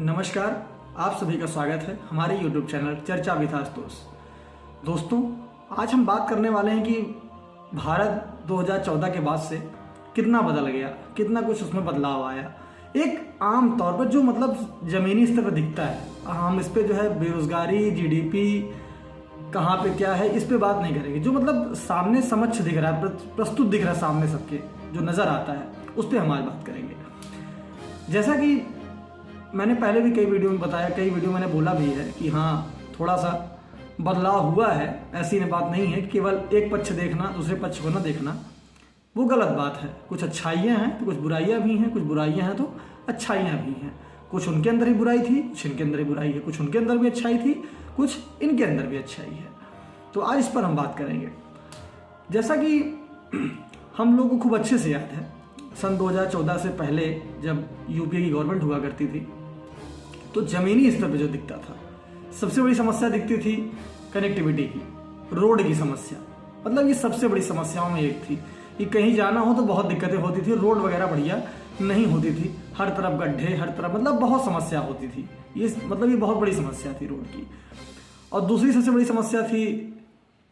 नमस्कार, आप सभी का स्वागत है हमारे YouTube चैनल चर्चा विद आशुतोष। दोस्तों, आज हम बात करने वाले हैं कि भारत 2014 के बाद से कितना बदल गया, कितना कुछ उसमें बदलाव आया। एक आम तौर पर जो मतलब ज़मीनी स्तर पर दिखता है, हम इस पे जो है बेरोजगारी, जीडीपी कहाँ पे क्या है, इस पे बात नहीं करेंगे। जो मतलब सामने समक्ष दिख रहा है, प्रस्तुत दिख रहा है सामने सबके, जो नज़र आता है, उस पर हमारी बात करेंगे। जैसा कि मैंने पहले भी कई वीडियो में बताया, कई वीडियो मैंने बोला भी है कि हाँ, थोड़ा सा बदलाव हुआ है। ऐसी बात नहीं है कि केवल एक पक्ष देखना, दूसरे पक्ष को ना देखना, वो गलत बात है। कुछ अच्छाइयाँ हैं तो कुछ बुराइयाँ भी हैं, कुछ बुराइयाँ हैं तो अच्छाइयाँ भी हैं। कुछ उनके अंदर ही बुराई थी, कुछ इनके अंदर ही बुराई है। कुछ उनके अंदर भी अच्छाई थी, कुछ इनके अंदर भी अच्छाई है। तो आज इस पर हम बात करेंगे। जैसा कि हम लोग को खूब अच्छे से याद है, सन 2014 से पहले जब यूपीए की गवर्नमेंट हुआ करती थी, तो ज़मीनी स्तर पे जो दिखता था, सबसे बड़ी समस्या दिखती थी कनेक्टिविटी की, रोड की समस्या। मतलब ये सबसे बड़ी समस्याओं में एक थी कि कहीं जाना हो तो बहुत दिक्कतें होती थी, रोड वगैरह बढ़िया नहीं होती थी, हर तरफ गड्ढे, हर तरफ मतलब बहुत समस्या होती थी। ये बहुत बड़ी समस्या थी रोड की। और दूसरी सबसे बड़ी समस्या थी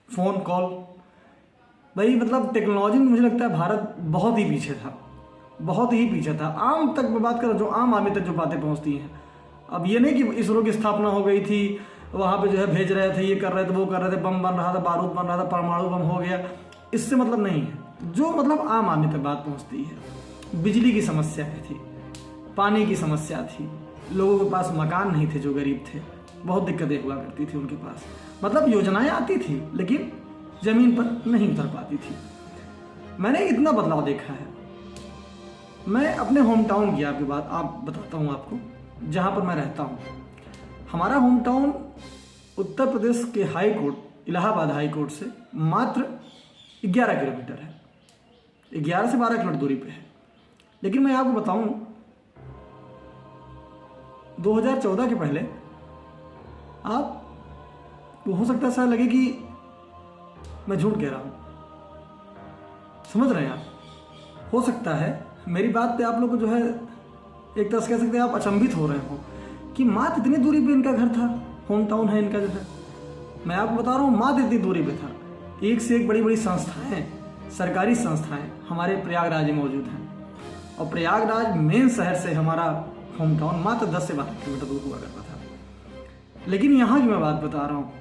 फ़ोन कॉल। भाई मतलब टेक्नोलॉजी में मुझे लगता है भारत बहुत ही पीछे था, बहुत ही पीछे था। आम तक मैं बात करूँ, जो आम आदमी तक जो बातें पहुँचती हैं। अब ये नहीं कि इसरो की स्थापना हो गई थी, वहाँ पे जो है भेज रहे थे, ये कर रहे थे, वो कर रहे थे, बम बन रहा था, बारूद बन रहा था, परमाणु बम हो गया, इससे मतलब नहीं है। जो मतलब आम आदमी तक बात पहुँचती है, बिजली की समस्या थी, पानी की समस्या थी, लोगों के पास मकान नहीं थे, जो गरीब थे, बहुत दिक्कतें हुआ करती थी उनके पास। मतलब योजनाएं आती थी लेकिन ज़मीन पर नहीं उतर पाती थी। मैंने इतना बदलाव देखा है। मैं अपने होम टाउन की आपकी बात बताता हूँ आपको, जहाँ पर मैं रहता हूँ। हमारा होम टाउन उत्तर प्रदेश के high court, Allahabad high court से मात्र 11 किलोमीटर है, 11 से 12 किलोमीटर दूरी पे है। लेकिन मैं आपको बताऊँ, 2014 के पहले आप हो सकता है शायद लगे कि मैं झूठ कह रहा हूँ, समझ रहे हैं आप? हो सकता है मेरी बात पे आप लोग को जो है एक तरह से कह सकते हैं आप अचंभित हो रहे हो कि मात्र इतनी दूरी पे इनका घर था, होम टाउन है इनका जो है। मैं आपको बता रहा हूँ, मात्र इतनी दूरी पे था। एक से एक बड़ी बड़ी संस्थाएं, सरकारी संस्थाएं हमारे प्रयागराज में मौजूद हैं। और प्रयागराज मेन शहर से हमारा होम टाउन मात्र 10 से 12 किलोमीटर दूर हुआ करता था। लेकिन यहाँ की मैं बात बता रहा हूँ,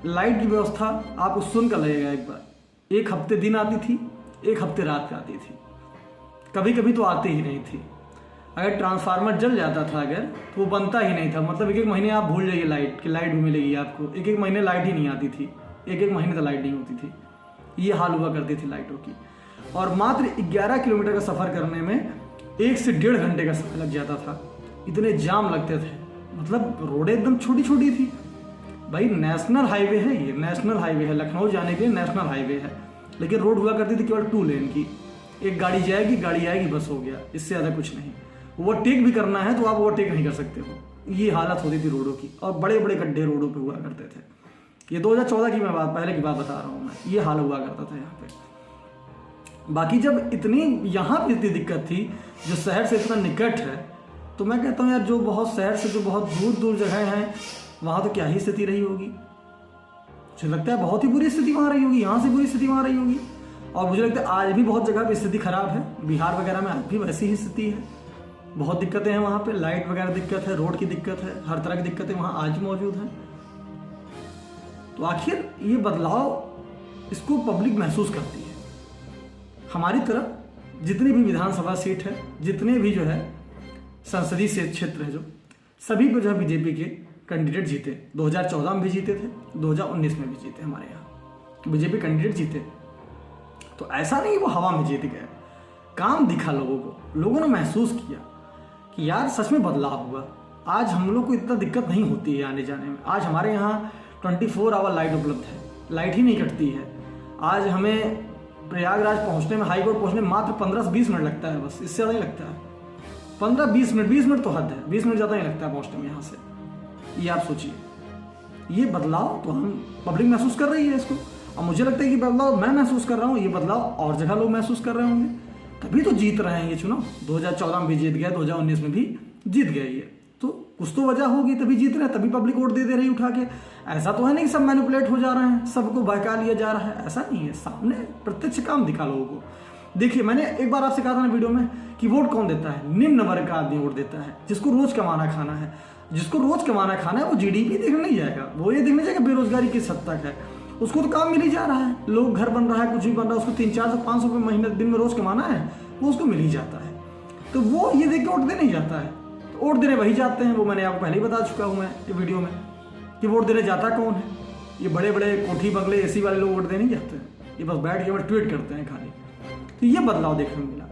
लाइट की व्यवस्था आपको सुनकर लगेगा एक बार, एक हफ्ते दिन आती थी, एक हफ्ते रात आती थी, कभी कभी तो आती ही नहीं थी। अगर ट्रांसफार्मर जल जाता था अगर, तो वो बनता ही नहीं था। मतलब एक महीने आप भूल जाइए लाइट कि लाइट भी मिलेगी आपको। एक महीने लाइट ही नहीं आती थी, एक महीने तक लाइट नहीं होती थी। ये हाल हुआ करती थी लाइटों की। और मात्र 11 किलोमीटर का सफ़र करने में 1 से 1.5 घंटे का समय लग जाता था। इतने जाम लगते थे, मतलब रोडें एकदम छोटी छोटी थी। भाई नेशनल हाईवे है, ये नेशनल हाईवे है, लखनऊ जाने के लिए नेशनल हाईवे है। लेकिन रोड हुआ करती थी केवल 2 लेन की, एक गाड़ी जाएगी, गाड़ी आएगी, बस हो गया, इससे ज़्यादा कुछ नहीं। ओवरटेक भी करना है तो आप ओवरटेक नहीं कर सकते हो। ये हालत होती थी रोडों की, और बड़े बड़े गड्ढे रोडों पे हुआ करते थे। ये 2014 की मैं बात, पहले की बात बता रहा हूँ मैं, ये हाल हुआ करता था यहाँ पे। बाकी जब इतनी यहाँ पे इतनी दिक्कत थी, जो शहर से इतना निकट है, तो मैं कहता हूँ यार, जो बहुत शहर से जो बहुत दूर दूर जगह हैं, वहाँ तो क्या ही स्थिति रही होगी। मुझे लगता है बहुत ही बुरी स्थिति वहाँ रही होगी, यहाँ से बुरी स्थिति वहाँ रही होगी। और मुझे लगता है आज भी बहुत जगह पे स्थिति खराब है। बिहार वगैरह में आज भी वैसी ही स्थिति है, बहुत दिक्कतें हैं वहाँ पे, लाइट वगैरह दिक्कत है, रोड की दिक्कत है, हर तरह की दिक्कतें वहाँ आज भी मौजूद हैं। तो आखिर ये बदलाव, इसको पब्लिक महसूस करती है। हमारी तरफ जितनी भी विधानसभा सीट है, जितने भी जो है संसदीय क्षेत्र है, जो सभी पे जो है बीजेपी के कैंडिडेट जीते। 2014 में भी जीते थे, 2019 में भी जीते, हमारे यहाँ बीजेपी कैंडिडेट जीते। तो ऐसा नहीं वो हवा में जीत गए, काम दिखा लोगों को, लोगों ने महसूस किया कि यार सच में बदलाव हुआ। आज हम लोग को इतना दिक्कत नहीं होती है आने जाने में। आज हमारे यहाँ 24 आवर लाइट उपलब्ध है, लाइट ही नहीं कटती है। आज हमें प्रयागराज पहुँचने में, हाई कोर्ट पहुँचने में मात्र 15 से 20 मिनट लगता है, बस, इससे ज़्यादा नहीं लगता है। 15-20 मिनट, 20 मिनट तो हद है, 20 मिनट ज़्यादा नहीं लगता है पहुँचने में यहाँ से। ये आप सोचिए, ये बदलाव तो हम पब्लिक महसूस कर रही है इसको। और मुझे लगता है कि बदलाव मैं महसूस कर रहा हूँ, ये बदलाव और जगह लोग महसूस कर रहे होंगे, तभी तो जीत रहे हैं ये चुनाव। 2014 में भी जीत गया, 2019 में भी जीत गया ये। तो कुछ तो वजह होगी, तभी जीत रहे हैं, तभी पब्लिक वोट दे रही उठा के। ऐसा तो है नहीं कि सब मैनिपुलेट हो जा रहे हैं, सबको बहका लिया जा रहा है, ऐसा नहीं है। सामने प्रत्यक्ष काम दिखा लोगों को। देखिए, मैंने एक बार आपसे कहा था ना वीडियो में कि वोट कौन देता है? निम्न वर्ग का आदमी वोट देता है, जिसको रोज कमाना खाना है। जिसको रोज कमाना खाना है वो जीडीपी देखने नहीं जाएगा, वो ये देखने जाएगा बेरोजगारी किस हद तक है। उसको तो काम मिल ही जा रहा है, लोग घर बन रहा है, कुछ भी बन रहा है, उसको 300-400-500 रुपये महीने दिन में रोज कमाना है, वो उसको मिल ही जाता है। तो वो ये देख के वोट देने जाता है। तो वोट देने वही जाते हैं, वो मैंने आपको पहले ही बता चुका हूँ मैं ये वीडियो में कि वोट देने जाता कौन है। ये बड़े बड़े कोठी बंगले एसी वाले लोग वोट देने जाते हैं, ये बस बैठ के ट्वीट करते हैं खाली। तो ये बदलाव देखने को मिला।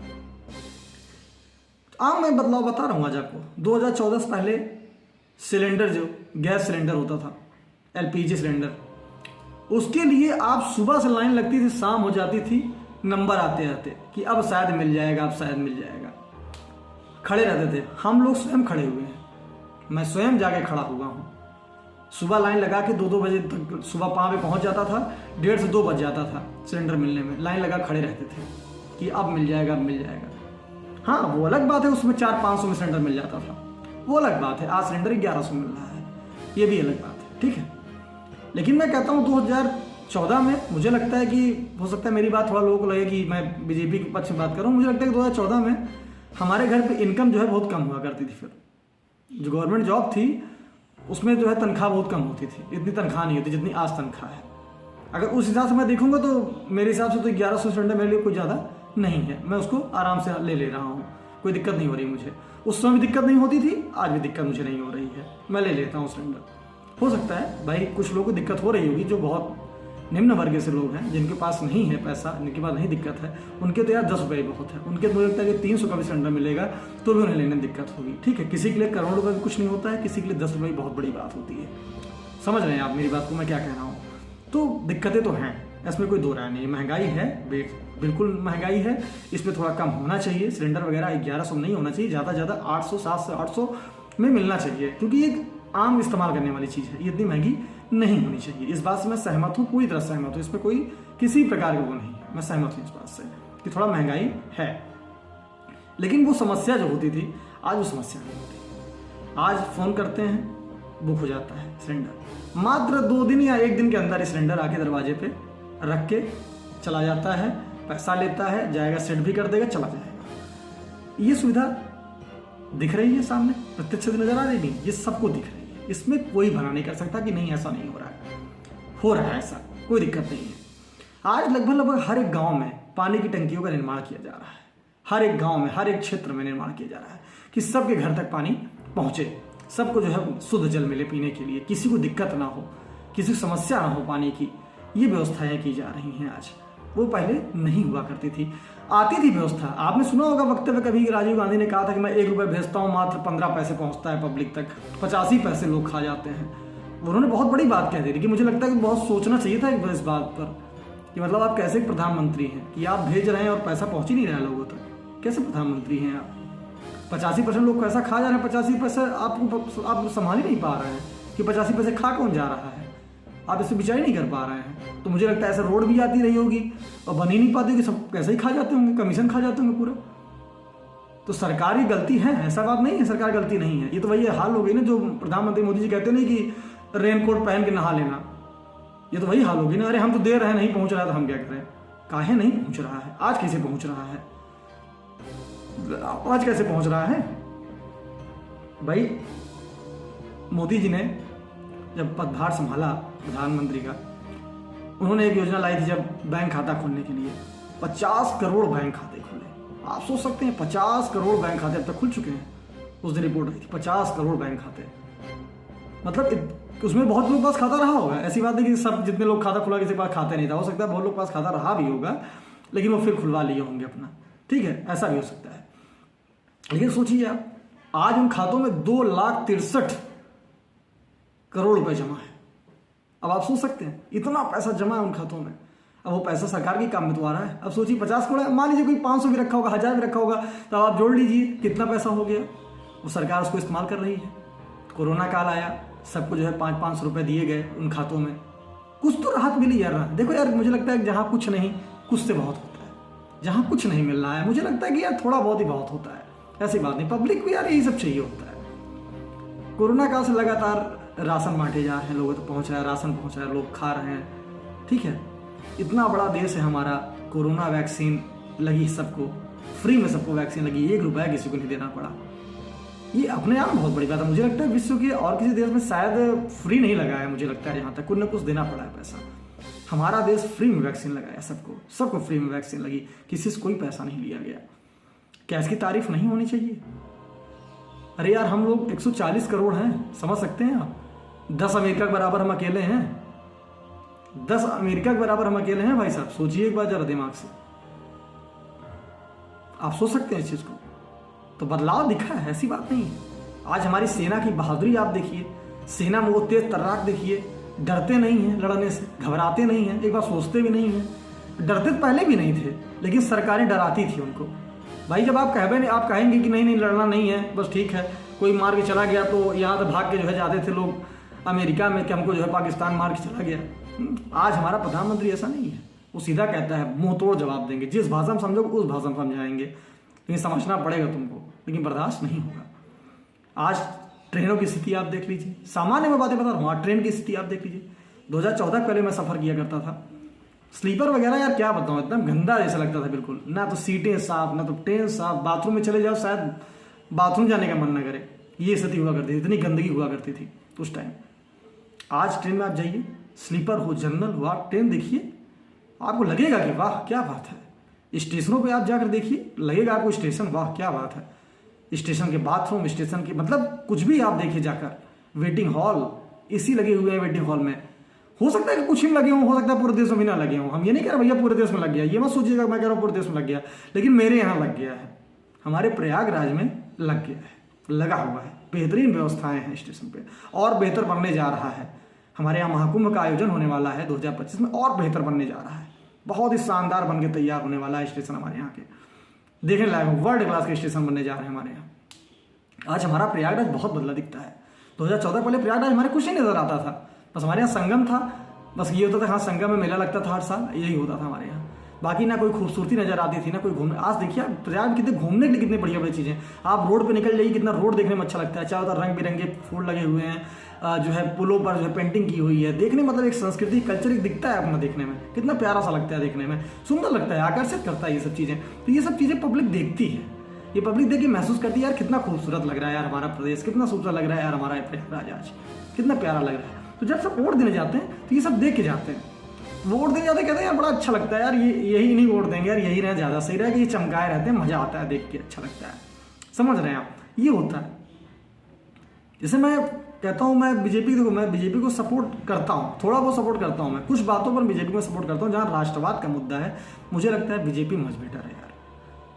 आम मैं बदलाव बता रहा हूँ आज आपको। 2014 से पहले सिलेंडर, जो गैस सिलेंडर होता था, एलपीजी सिलेंडर, उसके लिए आप सुबह से लाइन लगती थी, शाम हो जाती थी, नंबर आते आते कि अब शायद मिल जाएगा, अब शायद मिल जाएगा। खड़े रहते थे, हम लोग स्वयं खड़े हुए हैं, मैं स्वयं जाके खड़ा हुआ हूँ। सुबह लाइन लगा के 2-2 बजे तक, सुबह 5 बजे पहुँच जाता था, 1:30 से 2 बज जाता था सिलेंडर मिलने में। लाइन लगा खड़े रहते थे कि अब मिल जाएगा, अब मिल जाएगा। हाँ, वो अलग बात है, उसमें 400-500 में सिलेंडर मिल जाता था, वो अलग बात है। आज सिलेंडर 1100 मिल रहा है, ये भी अलग बात है, ठीक है। लेकिन मैं कहता हूँ 2014 में, मुझे लगता है कि हो सकता है मेरी बात थोड़ा लोगों को लगे कि मैं बीजेपी के पक्ष में बात कर रहा हूँ। मुझे लगता है कि 2014 में हमारे घर पे इनकम जो है बहुत कम हुआ करती थी। फिर जो गवर्नमेंट जॉब थी उसमें जो है तनख्वाह बहुत कम होती थी, इतनी तनख्वाह नहीं होती जितनी आज तनख्वाह है। अगर उस हिसाब से मैं देखूंगा तो मेरे हिसाब से तो 1100 सिलेंडर मेरे लिए कोई ज़्यादा नहीं है, मैं उसको आराम से ले रहा हूँ, कोई दिक्कत नहीं हो रही मुझे। उस समय भी दिक्कत नहीं होती थी, आज भी दिक्कत मुझे नहीं हो रही है, मैं ले लेता हूँ सिलेंडर। हो सकता है भाई कुछ लोगों को दिक्कत हो रही होगी, जो बहुत निम्न वर्ग से लोग हैं, जिनके पास नहीं है पैसा, जिनके पास नहीं दिक्कत है, उनके तो यार 10 रुपये बहुत है। उनके मुझे लगता है कि 300 का भी सिलेंडर मिलेगा तो भी उन्हें लेने में दिक्कत होगी, ठीक है। किसी के लिए करोड़ रुपये भी कुछ नहीं होता है, किसी के लिए 10 रुपये बहुत बड़ी बात होती है। समझ रहे हैं आप मेरी बात को, मैं क्या कह रहा हूँ? तो दिक्कतें तो हैं, इसमें कोई दो राय नहीं है। महंगाई है, बिल्कुल महंगाई है, इस पर थोड़ा कम होना चाहिए। सिलेंडर वगैरह 1100 नहीं होना चाहिए, ज़्यादा से ज़्यादा 800, 700, 800 में मिलना चाहिए, क्योंकि ये आम इस्तेमाल करने वाली चीज़ है, ये इतनी महंगी नहीं होनी चाहिए। इस बात से मैं सहमत हूँ, पूरी तरह सहमत हूँ, इसमें कोई किसी प्रकार का वो नहीं है। मैं सहमत हूँ इस बात से कि थोड़ा महंगाई है, लेकिन वो समस्या जो होती थी आज वो समस्या नहीं होती। आज फ़ोन करते हैं, बुक हो जाता है सिलेंडर, मात्र 2 दिन या 1 दिन के अंदर सिलेंडर आके दरवाजे पे रख के चला जाता है, पैसा लेता है, जाएगा, सेट भी कर देगा, चला जाएगा। ये सुविधा दिख रही है सामने, प्रत्यक्ष से नजर आ रही नहीं, ये सबको दिख रही है। इसमें कोई भला नहीं कर सकता कि नहीं ऐसा नहीं हो रहा है, हो रहा है ऐसा, कोई दिक्कत नहीं है। आज लगभग हर एक गांव में पानी की टंकियों का निर्माण किया जा रहा है, हर एक गांव में, हर एक क्षेत्र में निर्माण किया जा रहा है कि सबके घर तक पानी पहुंचे, सबको जो है शुद्ध जल मिले पीने के लिए, किसी को दिक्कत ना हो, किसी को समस्या ना हो पानी की। ये व्यवस्थाएं की जा रही हैं आज, वो पहले नहीं हुआ करती थी। आती थी व्यवस्था, आपने सुना होगा वक्तव्य कभी राजीव गांधी ने कहा था कि मैं 1 रुपये भेजता हूँ, मात्र 15 पैसे पहुँचता है पब्लिक तक, 85 पैसे लोग खा जाते हैं। उन्होंने बहुत बड़ी बात कह दी थी कि मुझे लगता है कि बहुत सोचना चाहिए था इस बात पर कि मतलब आप कैसे प्रधानमंत्री हैं कि आप भेज रहे हैं और पैसा पहुँच ही नहीं रहा है लोगों तक। कैसे प्रधानमंत्री हैं आप? 85% लोग पैसा खा जा रहे हैं, 85 पैसे आप संभाल ही नहीं पा रहे हैं कि 85 पैसे खा कौन जा रहा है, आप इससे विचार नहीं कर पा रहे हैं। तो मुझे लगता है ऐसा रोड भी आती रही होगी और बन ही नहीं पाती होगी, सब पैसे ही खा जाते होंगे, कमीशन खा जाते होंगे पूरा। तो सरकार की गलती है, ऐसा बात नहीं है सरकार गलती नहीं है। ये तो वही हाल हो गई ना जो प्रधानमंत्री मोदी जी कहते नहीं कि रेनकोट पहन के नहा लेना, ये तो वही हाल होगी ना। अरे हम तो दे रहे हैं, नहीं पहुंच रहा है तो हम क्या करें? काहे नहीं पहुंच रहा है? आज कैसे पहुंच रहा है? आज कैसे पहुंच रहा है भाई? मोदी जी ने जब पदभार संभाला प्रधानमंत्री का, उन्होंने एक योजना लाई थी जब बैंक खाता खोलने के लिए 50 करोड़ बैंक खाते खुले। आप सोच सकते हैं 50 करोड़ बैंक खाते अब तक खुल चुके हैं। उस दिन रिपोर्ट आई थी 50 करोड़ बैंक खाते, मतलब उसमें बहुत लोग पास खाता रहा होगा। ऐसी बात है कि सब जितने लोग खाता खुला किसी के पास खाता नहीं था, हो सकता है बहुत लोग पास खाता रहा भी होगा, लेकिन वो फिर खुलवा लिए होंगे अपना, ठीक है, ऐसा भी हो सकता है। लेकिन सोचिए आप, आज उन खातों में 2,63,000 करोड़ रुपए जमा है। अब आप सोच सकते हैं इतना पैसा जमा है उन खातों में। अब वो पैसा सरकार के काम में तो आ रहा है। अब सोचिए 50 करोड़, मान लीजिए कोई 500 भी रखा होगा, 1000 भी रखा होगा, तो आप जोड़ लीजिए कितना पैसा हो गया। वो सरकार उसको इस्तेमाल कर रही है। कोरोना काल आया, सबको जो है 500-500 रुपए दिए गए उन खातों में, कुछ तो राहत मिली यार। देखो यार, मुझे लगता है कि जहाँ कुछ नहीं, कुछ से बहुत होता है। जहाँ कुछ नहीं मिल रहा है, मुझे लगता है कि यार थोड़ा बहुत ही बहुत होता है। ऐसी बात नहीं, पब्लिक को यार यही सब चाहिए होता है। कोरोना काल से लगातार राशन बांटे जा रहे हैं, लोगों तक पहुंच रहा है, राशन पहुंच रहा है, लोग खा रहे हैं। ठीक है, इतना बड़ा देश है हमारा, कोरोना वैक्सीन लगी सबको, फ्री में सबको वैक्सीन लगी, 1 रुपया किसी को नहीं देना पड़ा। ये अपने आप में बहुत बड़ी बात है। मुझे लगता है विश्व के और किसी देश में शायद फ्री नहीं लगा है, मुझे लगता है यहाँ तक कुछ ना कुछ देना पड़ा है पैसा। हमारा देश फ्री में वैक्सीन लगाया सबको फ्री में वैक्सीन लगी, किसी से कोई पैसा नहीं लिया गया। क्या इसकी तारीफ नहीं होनी चाहिए? अरे यार, हम लोग 140 करोड़ हैं, समझ सकते हैं आप? 10 अमेरिका के बराबर हम अकेले हैं, 10 अमेरिका के बराबर हम अकेले हैं भाई साहब। सोचिए एक बार जरा दिमाग से, आप सोच सकते हैं इस चीज को? तो बदलाव दिखा है, ऐसी बात नहीं है। आज हमारी सेना की बहादुरी आप देखिए, सेना में वो तेज तर्राक देखिए, डरते नहीं हैं लड़ने से, घबराते नहीं हैं, एक बार सोचते भी नहीं हैं। डरते तो पहले भी नहीं थे, लेकिन सरकारें डराती थी उनको। भाई जब आप आप कहेंगे कि नहीं लड़ना नहीं है, बस ठीक है, कोई मार के चला गया तो यहाँ तो भाग के जो है जाते थे लोग अमेरिका में कि हमको जो है पाकिस्तान मार के चला गया। आज हमारा प्रधानमंत्री ऐसा नहीं है, वो सीधा कहता है, मुंह तोड़ जवाब देंगे, जिस भाषा में समझोगे उस भाषा में समझाएंगे, लेकिन समझना पड़ेगा तुमको, लेकिन बर्दाश्त नहीं होगा। आज ट्रेनों की स्थिति आप देख लीजिए, सामान्य में बातें बता रहा हूँ, ट्रेन की स्थिति आप देख लीजिए। 2014 पहले मैं सफ़र किया करता था, स्लीपर वगैरह यार क्या बताऊँ, एकदम गंदा जैसा लगता था बिल्कुल, ना तो सीटें साफ, ना तो ट्रेन साफ, बाथरूम में चले जाओ शायद बाथरूम जाने का मन ना करे, ये स्थिति हुआ करती थी, इतनी गंदगी हुआ करती थी उस टाइम। आज ट्रेन में आप जाइए, स्लीपर हो, जनरल हो, आप ट्रेन देखिए, आपको लगेगा कि वाह क्या बात है। स्टेशनों पे आप जाकर देखिए, लगेगा आपको स्टेशन, वाह क्या बात है। स्टेशन के बाथरूम, स्टेशन के मतलब कुछ भी आप देखिए जाकर, वेटिंग हॉल, एसी लगे हुए हैं वेटिंग हॉल में। हो सकता है कि कुछ ही लगे हों, हो सकता है पूरे देश में भी ना लगे हों। हम ये नहीं कह रहे भैया पूरे देश में लग गया, ये मत सोचिएगा मैं कह रहा हूँ पूरे देश में लग गया, लेकिन मेरे यहाँ लग गया है, हमारे प्रयागराज में लग गया है, लगा हुआ है। बेहतरीन व्यवस्थाएं हैं स्टेशन पे, और बेहतर बनने जा रहा है। हमारे यहाँ महाकुंभ का आयोजन होने वाला है 2025 में, और बेहतर बनने जा रहा है, बहुत ही शानदार बन के तैयार होने वाला है स्टेशन हमारे यहाँ के, देखने लायक वर्ल्ड क्लास के स्टेशन बनने जा रहे हैं हमारे यहाँ। आज हमारा प्रयागराज बहुत बदला दिखता है। 2014 पहले प्रयागराज हमारे कुछ नहीं नजर आता था, बस हमारे यहाँ संगम था, बस ये होता था, हाँ संगम में मेला लगता था हर साल, यही होता था हमारे यहाँ, बाकी ना कोई खूबसूरती नजर आती थी, ना कोई घूमने। आज देखिए प्रयाग में कितने घूमने के लिए कितनी बढ़िया बढ़िया चीज़ें, आप रोड पे निकल जाइए, कितना रोड देखने में अच्छा लगता है, चारों तरफ रंग बिरंगे फूल लगे हुए हैं, जो है पुलों पर जो है पेंटिंग की हुई है, देखने मतलब एक संस्कृति कल्चर एक दिखता है अपना, देखने में कितना प्यारा सा लगता है, देखने में सुंदर लगता है, आकर्षित करता है ये सब चीज़ें। तो ये सब चीज़ें पब्लिक देखती है, ये पब्लिक देख के महसूस करती है यार कितना खूबसूरत लग रहा है यार हमारा प्रदेश, कितना खूबसूरत लग रहा है यार हमारा प्रयागराज, आज कितना प्यारा लग रहा है। तो जब सब वोट देने जाते हैं तो ये सब देख के जाते हैं, वोट देने जाते कहते हैं यार बड़ा अच्छा लगता है यार, ये यही नहीं वोट देंगे यार, यही रहे ज़्यादा सही रहेगा, ये चमकाए रहते हैं, मज़ा आता है देख के, अच्छा लगता है। समझ रहे हैं आप, ये होता है। जैसे मैं कहता हूँ मैं बीजेपी को सपोर्ट करता हूँ, थोड़ा बहुत सपोर्ट करता हूँ, मैं कुछ बातों पर बीजेपी को सपोर्ट करता हूँ। जहाँ राष्ट्रवाद का मुद्दा है, मुझे लगता है बीजेपी मच बेटर है यार,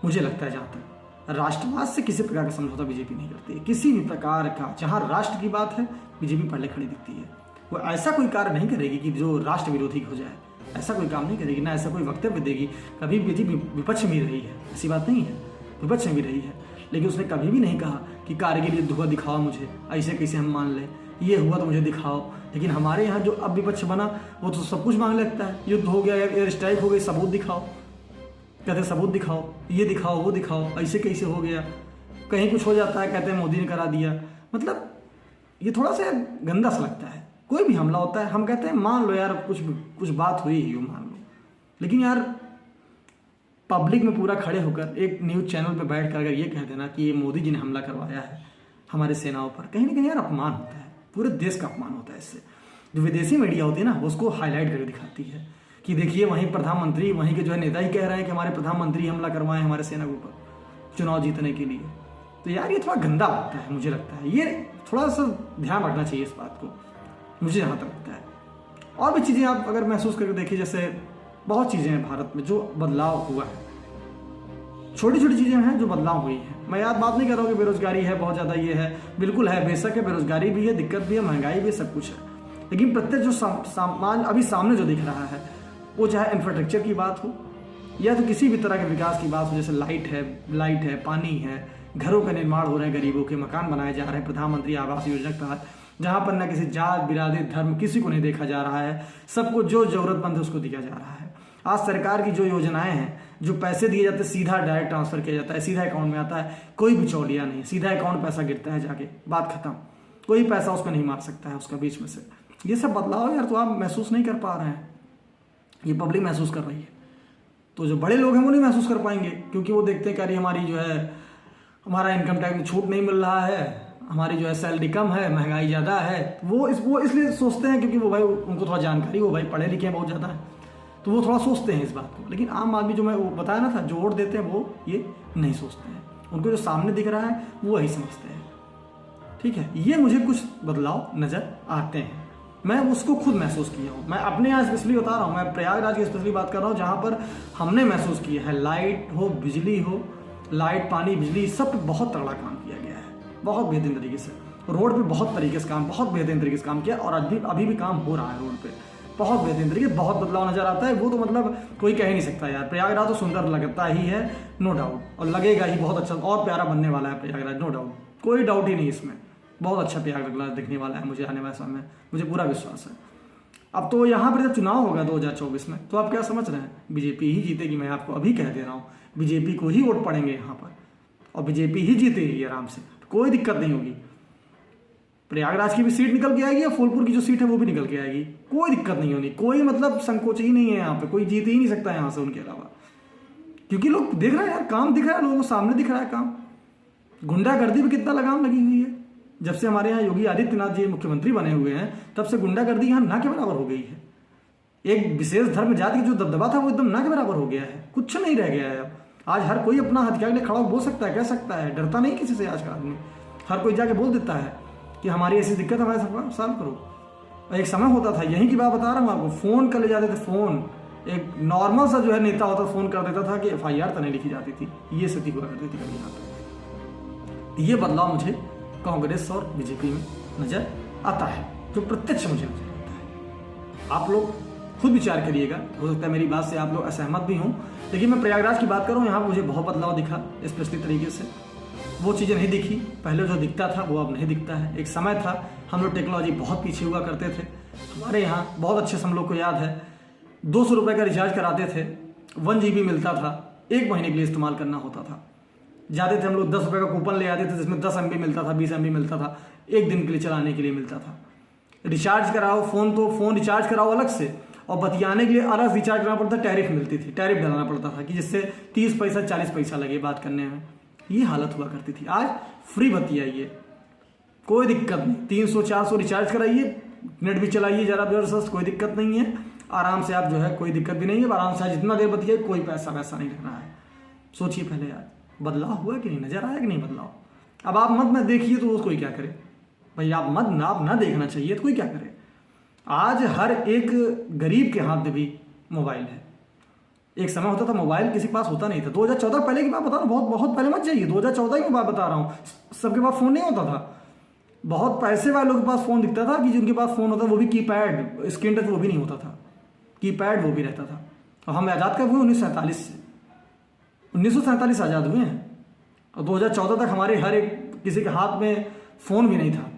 मुझे लगता है जहाँ तक राष्ट्रवाद से किसी प्रकार का समझौता बीजेपी नहीं करती है, किसी भी प्रकार का। जहाँ राष्ट्र की बात है बीजेपी पहले खड़ी दिखती है, वो ऐसा कोई कार्य नहीं करेगी कि जो राष्ट्र विरोधी हो जाए, ऐसा कोई काम नहीं करेगी, ना ऐसा कोई वक्तव्य देगी। कभी बीजेपी विपक्ष में रही है, ऐसी बात नहीं है, विपक्ष में भी रही है, लेकिन उसने कभी भी नहीं कहा कि कार्य के लिए धुआं दिखाओ मुझे, ऐसे कैसे हम मान लें, ये हुआ तो मुझे दिखाओ। लेकिन हमारे यहाँ जो अब विपक्ष बना वो तो सब कुछ मांग लगता है, युद्ध हो गया, एयर स्ट्राइक हो गई, सबूत दिखाओ, कहते हैं सबूत दिखाओ, ये दिखाओ वो दिखाओ, ऐसे कैसे हो गया, कहीं कुछ हो जाता है कहते हैं मोदी ने करा दिया। मतलब ये थोड़ा सा गंदा सा लगता है। कोई भी हमला होता है हम कहते हैं मान लो यार कुछ बात हुई ही हो, मान लो, लेकिन यार पब्लिक में पूरा खड़े होकर एक न्यूज़ चैनल पे बैठ कर अगर ये कह देना कि ये मोदी जी ने हमला करवाया है हमारे सेनाओं पर, कहीं ना कहीं यार अपमान होता है, पूरे देश का अपमान होता है। इससे जो विदेशी मीडिया होती है ना, उसको हाईलाइट करके दिखाती है कि देखिए वहीं प्रधानमंत्री, वहीं के जो है नेता ही कह रहे हैं कि हमारे प्रधानमंत्री हमला करवाए हमारे सेना के ऊपर चुनाव जीतने के लिए। तो यार ये थोड़ा गंदा लगता है, मुझे लगता है ये थोड़ा सा ध्यान रखना चाहिए इस बात को, मुझे जहाँ तक लगता है। और भी चीज़ें आप अगर महसूस करके देखिए, जैसे बहुत चीज़ें हैं भारत में जो बदलाव हुआ है, छोटी छोटी चीज़ें हैं जो बदलाव हुई हैं। मैं यार बात नहीं कर रहा हूँ कि बेरोजगारी है बहुत ज़्यादा, ये है बिल्कुल है, बेशक है, बेरोजगारी भी है, दिक्कत भी है, महंगाई भी है, सब कुछ है, लेकिन प्रत्येक जो सामान अभी सामने जो दिख रहा है, वो चाहे इंफ्रास्ट्रक्चर की बात हो या तो किसी भी तरह के विकास की बात हो, जैसे लाइट है, पानी है, घरों का निर्माण हो रहे हैं, गरीबों के मकान बनाए जा रहे हैं प्रधानमंत्री आवास योजना के तहत, जहाँ पर न किसी जात बिरादरी धर्म किसी को नहीं देखा जा रहा है, सबको जो जरूरतमंद है उसको दिया जा रहा है। आज सरकार की जो योजनाएं हैं, जो पैसे दिए जाते हैं सीधा डायरेक्ट ट्रांसफर किया जाता है, सीधा अकाउंट में आता है, कोई बिचौलिया नहीं, सीधा अकाउंट पैसा गिरता है जाके, बात खत्म, कोई पैसा उसमें नहीं मार सकता है उसका बीच में से। ये सब बदलाव यार तो आप महसूस नहीं कर पा रहे हैं, ये पब्लिक महसूस कर रही है। तो जो बड़े लोग हैं वो नहीं महसूस कर पाएंगे, क्योंकि वो देखते हैं कि अरे हमारी जो है हमारा इनकम टैक्स में छूट नहीं मिल रहा है, हमारी जो है सैलरी कम है, महंगाई ज़्यादा है। वो इसलिए सोचते हैं, क्योंकि वो भाई उनको थोड़ा जानकारी, वो भाई पढ़े लिखे हैं बहुत ज़्यादा है, तो वो थोड़ा सोचते हैं इस बात को। लेकिन आम आदमी जो मैं वो बताया ना था, जो वोट देते हैं वो ये नहीं सोचते हैं, उनको जो सामने दिख रहा है वो वही समझते हैं। ठीक है, ये मुझे कुछ बदलाव नज़र आते हैं, मैं उसको खुद महसूस किया हूँ। मैं अपने यहाँ स्पेशली बता रहा हूँ, मैं प्रयागराज की स्पेशली बात कर रहा हूँ, जहाँ पर हमने महसूस किया है लाइट हो, बिजली हो, लाइट पानी बिजली सब पे बहुत तगड़ा काम किया गया है, बहुत बेहतरीन तरीके से। रोड पे बहुत तरीके से काम, बहुत बेहतरीन तरीके से काम किया, और अभी भी काम हो रहा है रोड पे बहुत बेहतरीन तरीके, बहुत बदलाव नजर आता है। वो तो मतलब कोई कह ही नहीं सकता यार, प्रयागराज तो सुंदर लगता ही है, नो डाउट, और लगेगा ही बहुत अच्छा और प्यारा बनने वाला है प्रयागराज, नो डाउट, कोई डाउट ही नहीं इसमें। बहुत अच्छा प्रयागराज दिखने वाला है मुझे आने वाले समय में, मुझे पूरा विश्वास है। अब तो यहाँ पर जब चुनाव होगा 2024 में, तो आप क्या समझ रहे हैं, बीजेपी ही जीतेगी। मैं आपको अभी कह दे रहा हूँ, बीजेपी को ही वोट पड़ेंगे यहाँ पर, और बीजेपी ही जीतेगी आराम से, कोई दिक्कत नहीं होगी। प्रयागराज की भी सीट निकल के आएगी, और फूलपुर की जो सीट है वो भी निकल के आएगी, कोई दिक्कत नहीं होगी, कोई मतलब संकोच ही नहीं है यहाँ पे, कोई जीत ही नहीं सकता यहाँ से उनके अलावा, क्योंकि लोग देख रहे हैं यार, काम दिख रहा है, लोगों को सामने दिख रहा है काम। गुंडागर्दी पे कितना लगाम लगी हुई है, जब से हमारे यहाँ योगी आदित्यनाथ जी मुख्यमंत्री बने हुए हैं, तब से गुंडागर्दी यहाँ ना के बराबर हो गई है। एक विशेष धर्म जाति की जो दबदबा था वो एकदम ना के बराबर हो गया है, कुछ नहीं रह गया है। अब आज हर कोई अपना हथियार ले खड़ा बोल सकता है, कह सकता है, डरता नहीं किसी से आज का आदमी। हर कोई जाके बोल देता है कि हमारी ऐसी दिक्कत हमारे साथ सॉल्व करो। एक समय होता था, यहीं की बात बता रहा हूँ आपको, फोन कर ले जाते थे, फोन एक नॉर्मल सा जो है नेता होता फोन कर देता था कि FIR तक नहीं लिखी जाती थी, ये स्थिति हुआ करती थी कभी यहाँ पे। ये बदलाव मुझे कांग्रेस और बीजेपी में नजर आता है, जो प्रत्यक्ष मुझे नजर आता है। आप लोग खुद विचार करिएगा, हो सकता है मेरी बात से आप लोग असहमत भी हों, लेकिन मैं प्रयागराज की बात करूँ, यहाँ मुझे बहुत बदलाव दिखा स्पेशली तरीके से। वो चीज़ें नहीं दिखी, पहले जो दिखता था वो अब नहीं दिखता है। एक समय था हम लोग टेक्नोलॉजी बहुत पीछे हुआ करते थे, हमारे यहाँ बहुत अच्छे से हम लोग को याद है, 200 रुपये का रिचार्ज कराते थे, 1 GB मिलता था, 1 महीने के लिए इस्तेमाल करना होता था। जाते थे हम लोग 10 रुपये का कूपन ले आते थे, जिसमें 10 MB मिलता था, 20 MB मिलता था, 1 दिन के लिए चलाने के लिए मिलता था। रिचार्ज कराओ फोन, तो फोन रिचार्ज कराओ अलग से, और बतियाने के लिए अलग रिचार्ज करना पड़ता, टैरिफ मिलती थी, टैरिफ डालना पड़ता था कि जिससे 30 पैसा 40 पैसा लगे बात करने में, ये हालत हुआ करती थी। आज फ्री बतियाइए, कोई दिक्कत नहीं, 300-400 रिचार्ज कराइए, नेट भी चलाइए ज़रा जबरदस्त, कोई दिक्कत नहीं है, आराम से आप जो है, कोई दिक्कत भी नहीं है, आराम से जितना देर बतियाइए, कोई पैसा वैसा नहीं लग रहा है। सोचिए पहले यार, बदलाव हुआ कि नहीं, नजर आया कि नहीं बदलाव। अब आप मत में देखिए तो कोई क्या करे भाई, आप ना देखना चाहिए तो कोई क्या करे। आज हर एक गरीब के हाथ में भी मोबाइल है। एक समय होता था मोबाइल किसी के पास होता नहीं था, 2014 पहले की बात बता रहा हूँ, बहुत पहले मत जाइए, 2014 की बात बता रहा हूँ, सबके पास फ़ोन नहीं होता था। बहुत पैसे वाले लोगों के पास फ़ोन दिखता था, कि जिनके पास फ़ोन होता वो भी कीपैड, स्क्रीन टच वो भी नहीं होता था, कीपैड वो भी रहता था। और हम आज़ाद कब हुए, 1947 से, 1947 आज़ाद हुए हैं, और 2014 तक हमारे हर एक किसी के हाथ में फ़ोन भी नहीं था,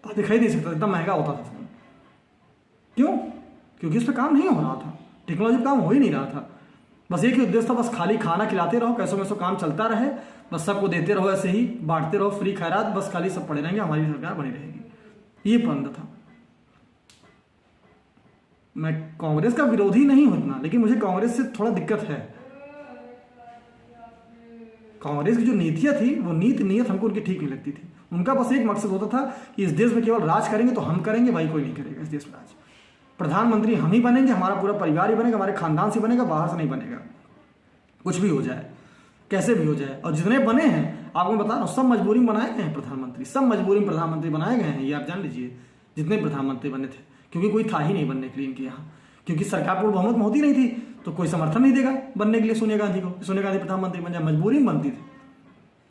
दिखाई नहीं सकता, इतना महंगा होता था फ़ोन। क्यों? क्योंकि उस पर काम नहीं हो रहा था, टेक्नोलॉजी काम हो ही नहीं रहा था। बस एक ही उद्देश्य था, बस खाली खाना खिलाते रहो, कैसों मैसों काम चलता रहे, बस सबको देते रहो, ऐसे ही बांटते रहो, फ्री खैरात, बस खाली सब पड़े रहेंगे, हमारी सरकार बनी रहेगी, ये पंद था। मैं कांग्रेस का विरोधी नहीं हूं इतना, लेकिन मुझे कांग्रेस से थोड़ा दिक्कत है। कांग्रेस की जो नीतियां थी, वो नीयत हमको उनकी ठीक नहीं लगती थी। उनका बस एक मकसद होता था कि इस देश में केवल राज करेंगे तो हम करेंगे, भाई कोई नहीं करेगा इस देश में राज, प्रधानमंत्री हम ही बनेंगे, हमारा पूरा परिवार ही बनेगा, हमारे खानदान से बनेगा, बाहर से नहीं बनेगा, कुछ भी हो जाए, कैसे भी हो जाए। और जितने बने हैं, आपको मैं बता रहा हूँ, सब मजबूरी में बनाए गए हैं प्रधानमंत्री, सब मजबूरी में प्रधानमंत्री बनाए गए हैं, ये आप जान लीजिए। जितने प्रधानमंत्री बने थे, क्योंकि कोई था ही नहीं बनने के लिए इनके यहाँ, क्योंकि सरकार पर बहुमत में होती नहीं थी, तो कोई समर्थन नहीं देगा बनने के लिए सोनिया गांधी को, सोनिया गांधी प्रधानमंत्री बन जाए, मजबूरी में बनती थी।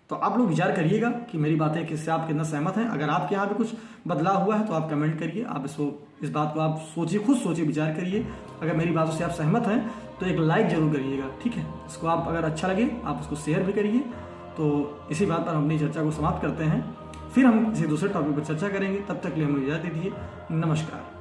तो आप लोग विचार करिएगा कि मेरी बातें किससे आप कितना सहमत हैं। अगर आपके यहाँ पे कुछ बदलाव हुआ है तो आप कमेंट करिए, आप इस बात को आप सोचिए, खुद सोचिए, विचार करिए। अगर मेरी बातों से आप सहमत हैं तो एक लाइक जरूर करिएगा, ठीक है। इसको आप अगर अच्छा लगे आप उसको शेयर भी करिए। तो इसी बात पर हम अपनी चर्चा को समाप्त करते हैं, फिर हम किसी दूसरे टॉपिक पर चर्चा करेंगे। तब तक के लिए हमें इजाज़त दीजिए, नमस्कार।